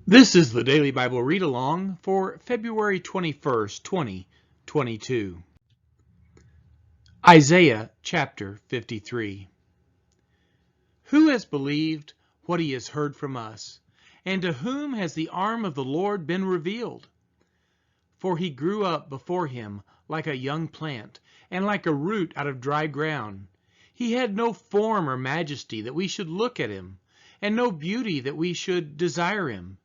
This is the Daily Bible Read Along for February 21st, 2022. Isaiah chapter 53. Who has believed what he has heard from us, and to whom has the arm of the Lord been revealed? For he grew up before him like a young plant, and like a root out of dry ground. He had no form or majesty that we should look at him, and no beauty that we should desire him.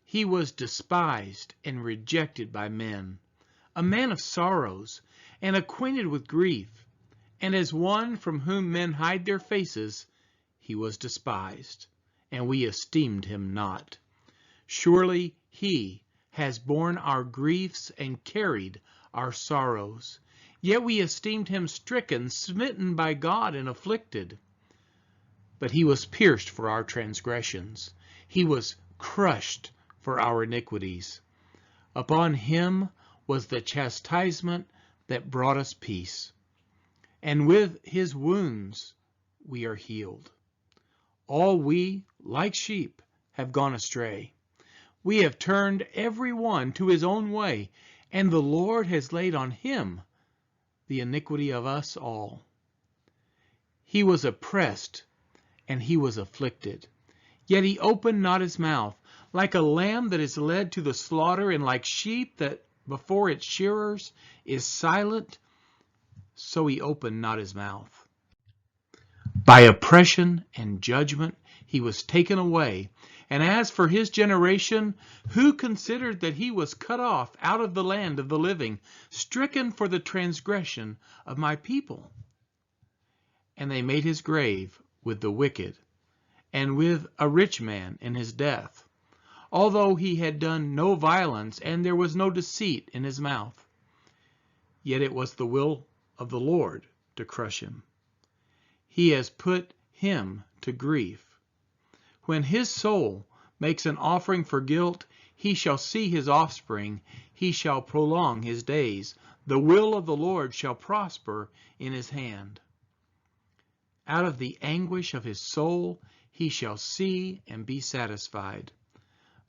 He was despised and rejected by men, a man of sorrows and acquainted with grief, and as one from whom men hide their faces, he was despised, and we esteemed him not. Surely he has borne our griefs and carried our sorrows, yet we esteemed him stricken, smitten by God, and afflicted. But he was pierced for our transgressions, he was crushed for our iniquities. Upon him was the chastisement that brought us peace, and with his wounds we are healed. All we, like sheep, have gone astray. We have turned every one to his own way, and the Lord has laid on him the iniquity of us all. He was oppressed and he was afflicted, yet he opened not his mouth. Like a lamb that is led to the slaughter, and like sheep that before its shearers is silent, so he opened not his mouth. By oppression and judgment he was taken away. And as for his generation, who considered that he was cut off out of the land of the living, stricken for the transgression of my people? And they made his grave with the wicked, and with a rich man in his death, although he had done no violence, and there was no deceit in his mouth. Yet it was the will of the Lord to crush him. He has put him to grief. When his soul makes an offering for guilt, he shall see his offspring, he shall prolong his days. The will of the Lord shall prosper in his hand. Out of the anguish of his soul he shall see and be satisfied.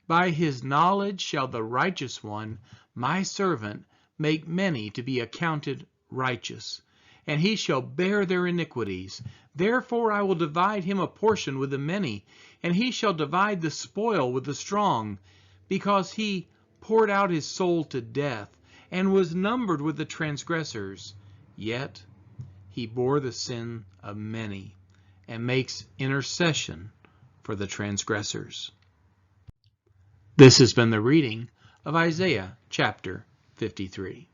By his knowledge shall the righteous one, my servant, make many to be accounted righteous, and he shall bear their iniquities. Therefore I will divide him a portion with the many, and he shall divide the spoil with the strong, because he poured out his soul to death, and was numbered with the transgressors. Yet he bore the sin of many, and makes intercession for the transgressors. This has been the reading of Isaiah chapter 53.